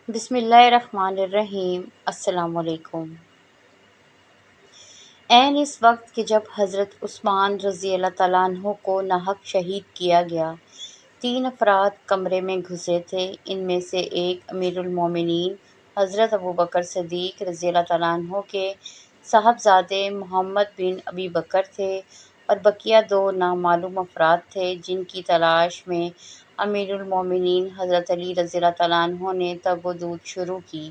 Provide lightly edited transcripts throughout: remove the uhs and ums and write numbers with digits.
بسم اللہ الرحمن الرحیم۔ السلام علیکم۔ عین اس وقت کہ جب حضرت عثمان رضی اللہ تعالیٰ عنہ کو ناحق شہید کیا گیا، 3 افراد کمرے میں گھسے تھے۔ ان میں سے ایک امیر المومنین حضرت ابوبکر صدیق رضی اللہ تعالیٰ عنہ کے صاحبزادے محمد بن ابی بکر تھے اور بقیہ 2 نامعلوم افراد تھے جن کی تلاش میں امیر المومنین حضرت علی رضی اللہ تعالیٰ عنہ نے تگ و دود شروع کی۔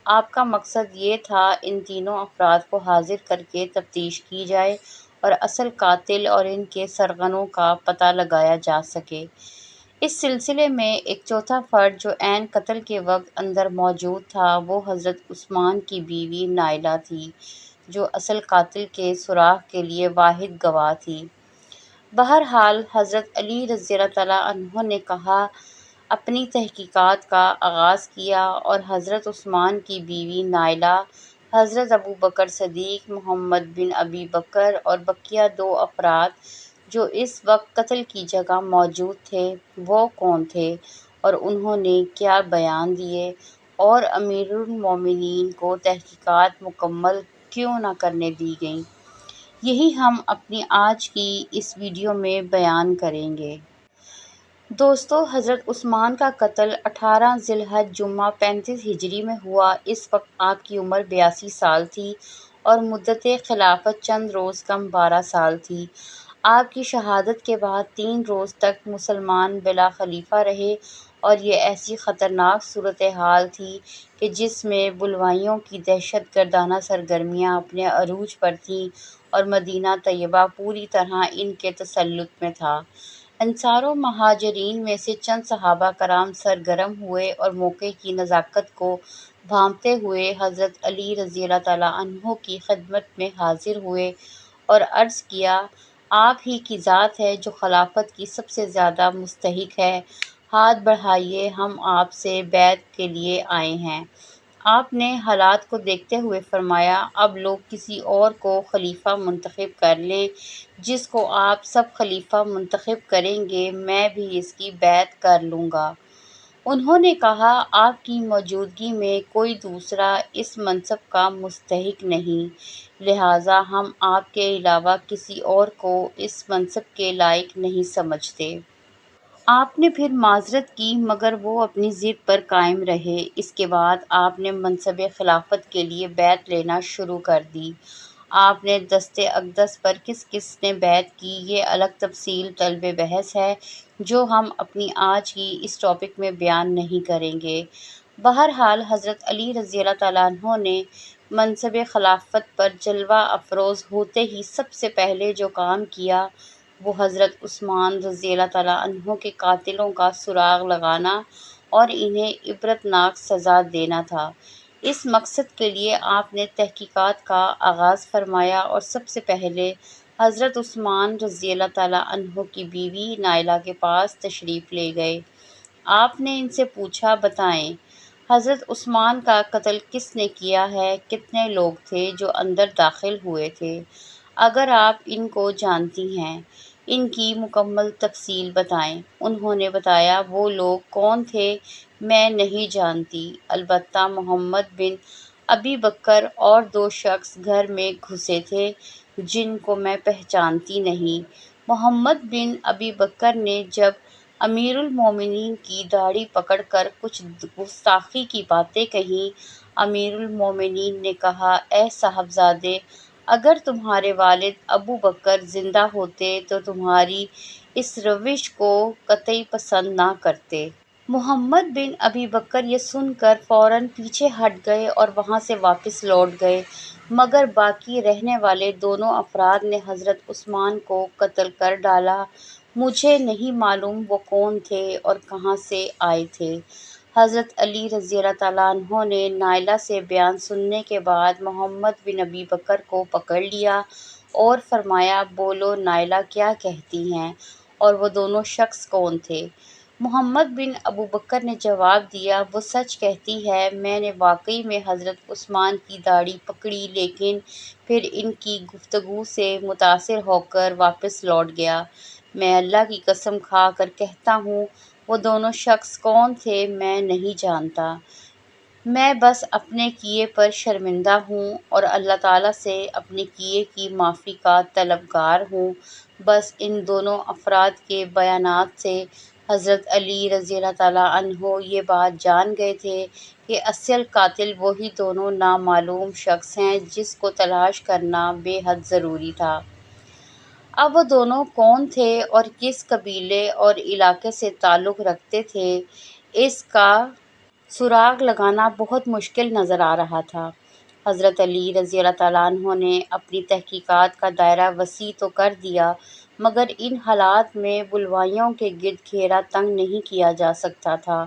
آپ کا مقصد یہ تھا ان تینوں افراد کو حاضر کر کے تفتیش کی جائے اور اصل قاتل اور ان کے سرغنوں کا پتہ لگایا جا سکے۔ اس سلسلے میں ایک چوتھا فرد جو عین قتل کے وقت اندر موجود تھا وہ حضرت عثمان کی بیوی نائلہ تھی، جو اصل قاتل کے سراغ کے لیے واحد گواہ تھی۔ بہرحال حضرت علی رضی اللہ تعالیٰ عنہ نے اپنی تحقیقات کا آغاز کیا اور حضرت عثمان کی بیوی نائلہ، حضرت ابوبکر صدیق، محمد بن ابی بکر اور بقیہ 2 افراد جو اس وقت قتل کی جگہ موجود تھے وہ کون تھے اور انہوں نے کیا بیان دیے اور امیر المومنین کو تحقیقات مکمل کیوں نہ کرنے دی گئیں، یہی ہم اپنی آج کی اس ویڈیو میں بیان کریں گے۔ دوستو، حضرت عثمان کا قتل 18 ذی الحجہ جمعہ 35 ہجری میں ہوا۔ اس وقت آپ کی عمر 82 سال تھی اور مدت خلافت چند روز کم 12 سال تھی۔ آپ کی شہادت کے بعد 3 روز تک مسلمان بلا خلیفہ رہے اور یہ ایسی خطرناک صورتحال تھی کہ جس میں بلوائیوں کی دہشت گردانہ سرگرمیاں اپنے عروج پر تھیں اور مدینہ طیبہ پوری طرح ان کے تسلط میں تھا۔ انصار و مہاجرین میں سے چند صحابہ کرام سرگرم ہوئے اور موقع کی نزاکت کو بھانپتے ہوئے حضرت علی رضی اللہ تعالیٰ عنہ کی خدمت میں حاضر ہوئے اور عرض کیا، آپ ہی کی ذات ہے جو خلافت کی سب سے زیادہ مستحق ہے، ہاتھ بڑھائیے، ہم آپ سے بیعت کے لیے آئے ہیں۔ آپ نے حالات کو دیکھتے ہوئے فرمایا، اب لوگ کسی اور کو خلیفہ منتخب کر لیں، جس کو آپ سب خلیفہ منتخب کریں گے میں بھی اس کی بیعت کر لوں گا۔ انہوں نے کہا، آپ کی موجودگی میں کوئی دوسرا اس منصب کا مستحق نہیں، لہٰذا ہم آپ کے علاوہ کسی اور کو اس منصب کے لائق نہیں سمجھتے۔ آپ نے پھر معذرت کی مگر وہ اپنی ضد پر قائم رہے۔ اس کے بعد آپ نے منصب خلافت کے لیے بیعت لینا شروع کر دی۔ آپ نے دست اقدس پر کس کس نے بیعت کی یہ الگ تفصیل طلب بحث ہے جو ہم اپنی آج کی اس ٹاپک میں بیان نہیں کریں گے۔ بہرحال حضرت علی رضی اللہ تعالیٰ عنہ نے منصب خلافت پر جلوہ افروز ہوتے ہی سب سے پہلے جو کام کیا وہ حضرت عثمان رضی اللہ تعالیٰ عنہ کے قاتلوں کا سراغ لگانا اور انہیں عبرتناک سزا دینا تھا۔ اس مقصد کے لیے آپ نے تحقیقات کا آغاز فرمایا اور سب سے پہلے حضرت عثمان رضی اللہ تعالیٰ عنہ کی بیوی نائلہ کے پاس تشریف لے گئے۔ آپ نے ان سے پوچھا، بتائیں حضرت عثمان کا قتل کس نے کیا ہے، کتنے لوگ تھے جو اندر داخل ہوئے تھے، اگر آپ ان کو جانتی ہیں ان کی مکمل تفصیل بتائیں۔ انہوں نے بتایا، وہ لوگ کون تھے میں نہیں جانتی، البتہ محمد بن ابی بکر اور 2 شخص گھر میں گھسے تھے جن کو میں پہچانتی نہیں۔ محمد بن ابی بکر نے جب امیر المومنین کی داڑھی پکڑ کر کچھ گستاخی کی باتیں کہیں، امیر المومنین نے کہا، اے صاحبزادے، اگر تمہارے والد ابو بکر زندہ ہوتے تو تمہاری اس روش کو قطعی پسند نہ کرتے۔ محمد بن ابی بکر یہ سن کر فوراً پیچھے ہٹ گئے اور وہاں سے واپس لوٹ گئے، مگر باقی رہنے والے دونوں افراد نے حضرت عثمان کو قتل کر ڈالا۔ مجھے نہیں معلوم وہ کون تھے اور کہاں سے آئے تھے۔ حضرت علی رضی اللہ تعالیٰ عنہ نے نائلہ سے بیان سننے کے بعد محمد بن ابی بکر کو پکڑ لیا اور فرمایا، بولو نائلہ کیا کہتی ہیں اور وہ دونوں شخص کون تھے؟ محمد بن ابو بکر نے جواب دیا، وہ سچ کہتی ہے، میں نے واقعی میں حضرت عثمان کی داڑھی پکڑی لیکن پھر ان کی گفتگو سے متاثر ہو کر واپس لوٹ گیا۔ میں اللہ کی قسم کھا کر کہتا ہوں وہ دونوں شخص کون تھے میں نہیں جانتا۔ میں بس اپنے کیے پر شرمندہ ہوں اور اللہ تعالیٰ سے اپنے کیے کی معافی کا طلبگار ہوں۔ بس ان دونوں افراد کے بیانات سے حضرت علی رضی اللہ تعالیٰ عنہ یہ بات جان گئے تھے کہ اصل قاتل وہی دونوں نامعلوم شخص ہیں جس کو تلاش کرنا بے حد ضروری تھا۔ اب وہ دونوں کون تھے اور کس قبیلے اور علاقے سے تعلق رکھتے تھے، اس کا سراغ لگانا بہت مشکل نظر آ رہا تھا۔ حضرت علی رضی اللہ تعالیٰ عنہ نے اپنی تحقیقات کا دائرہ وسیع تو کر دیا، مگر ان حالات میں بلوائیوں کے گرد گھیرا تنگ نہیں کیا جا سکتا تھا،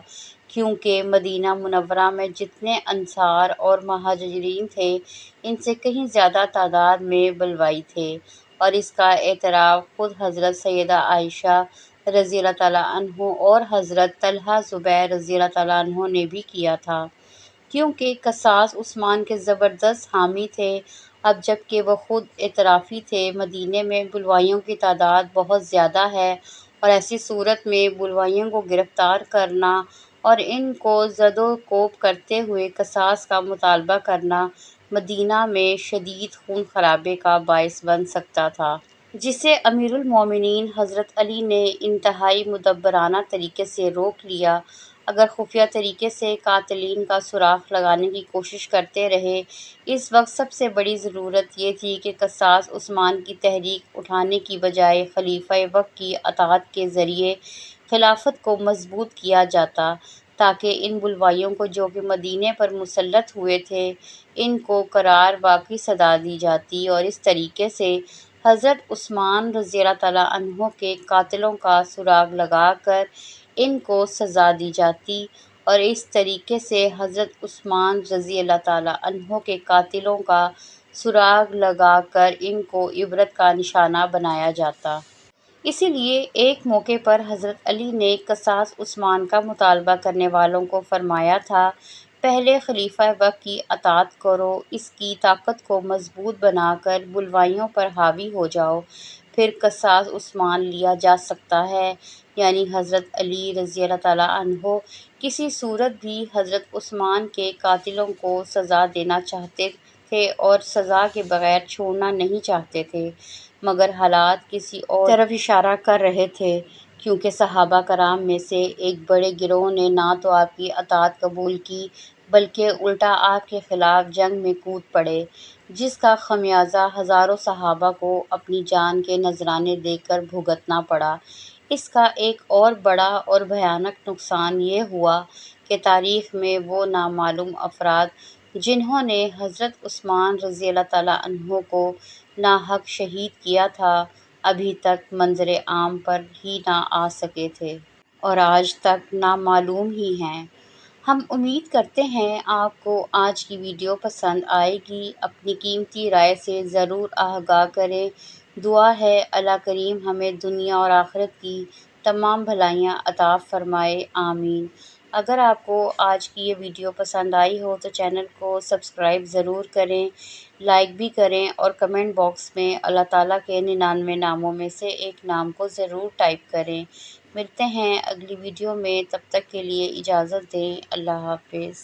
کیونکہ مدینہ منورہ میں جتنے انصار اور مہاجرین تھے، ان سے کہیں زیادہ تعداد میں بلوائی تھے، اور اس کا اعتراف خود حضرت سیدہ عائشہ رضی اللہ تعالیٰ عنہ اور حضرت طلحہ زبیر رضی اللہ تعالیٰ عنہ نے بھی کیا تھا، کیونکہ قصاص عثمان کے زبردست حامی تھے۔ اب جب کہ وہ خود اعترافی تھے، مدینے میں بلوائیوں کی تعداد بہت زیادہ ہے، اور ایسی صورت میں بلوائیوں کو گرفتار کرنا اور ان کو زد و کوب کرتے ہوئے قصاص کا مطالبہ کرنا مدینہ میں شدید خون خرابے کا باعث بن سکتا تھا، جسے امیر المومنین حضرت علی نے انتہائی مدبرانہ طریقے سے روک لیا۔ اگر خفیہ طریقے سے قاتلین کا سراغ لگانے کی کوشش کرتے رہے، اس وقت سب سے بڑی ضرورت یہ تھی کہ قصاص عثمان کی تحریک اٹھانے کی بجائے خلیفہ وقت کی اطاعت کے ذریعے خلافت کو مضبوط کیا جاتا، تاکہ ان بلوائیوں کو جو کہ مدینے پر مسلط ہوئے تھے، ان کو قرار واقعی سزا دی جاتی، اور اس طریقے سے حضرت عثمان رضی اللہ تعالیٰ عنہ کے قاتلوں کا سراغ لگا کر ان کو سزا دی جاتی، اور اس طریقے سے حضرت عثمان رضی اللہ تعالیٰ عنہ کے قاتلوں کا سراغ لگا کر ان کو عبرت کا نشانہ بنایا جاتا۔ اسی لیے ایک موقع پر حضرت علی نے قصاص عثمان کا مطالبہ کرنے والوں کو فرمایا تھا، پہلے خلیفہ وقت کی اطاعت کرو، اس کی طاقت کو مضبوط بنا کر بلوائیوں پر حاوی ہو جاؤ، پھر قصاص عثمان لیا جا سکتا ہے۔ یعنی حضرت علی رضی اللہ تعالیٰ عنہ کسی صورت بھی حضرت عثمان کے قاتلوں کو سزا دینا چاہتے تھے اور سزا کے بغیر چھوڑنا نہیں چاہتے تھے، مگر حالات کسی اور طرف اشارہ کر رہے تھے، کیونکہ صحابہ کرام میں سے ایک بڑے گروہ نے نہ تو آپ کی اطاعت قبول کی بلکہ الٹا آپ کے خلاف جنگ میں کود پڑے، جس کا خمیازہ ہزاروں صحابہ کو اپنی جان کے نذرانے دے کر بھگتنا پڑا۔ اس کا ایک اور بڑا اور بھیانک نقصان یہ ہوا کہ تاریخ میں وہ نامعلوم افراد جنہوں نے حضرت عثمان رضی اللہ تعالیٰ عنہ کو ناحق شہید کیا تھا، ابھی تک منظر عام پر ہی نہ آ سکے تھے، اور آج تک نامعلوم ہی ہیں۔ ہم امید کرتے ہیں آپ کو آج کی ویڈیو پسند آئے گی۔ اپنی قیمتی رائے سے ضرور آگاہ کریں۔ دعا ہے اللہ کریم ہمیں دنیا اور آخرت کی تمام بھلائیاں عطا فرمائے، آمین۔ اگر آپ کو آج کی یہ ویڈیو پسند آئی ہو تو چینل کو سبسکرائب ضرور کریں، لائک بھی کریں، اور کمنٹ باکس میں اللہ تعالیٰ کے 99 ناموں میں سے ایک نام کو ضرور ٹائپ کریں۔ ملتے ہیں اگلی ویڈیو میں، تب تک کے لیے اجازت دیں، اللہ حافظ۔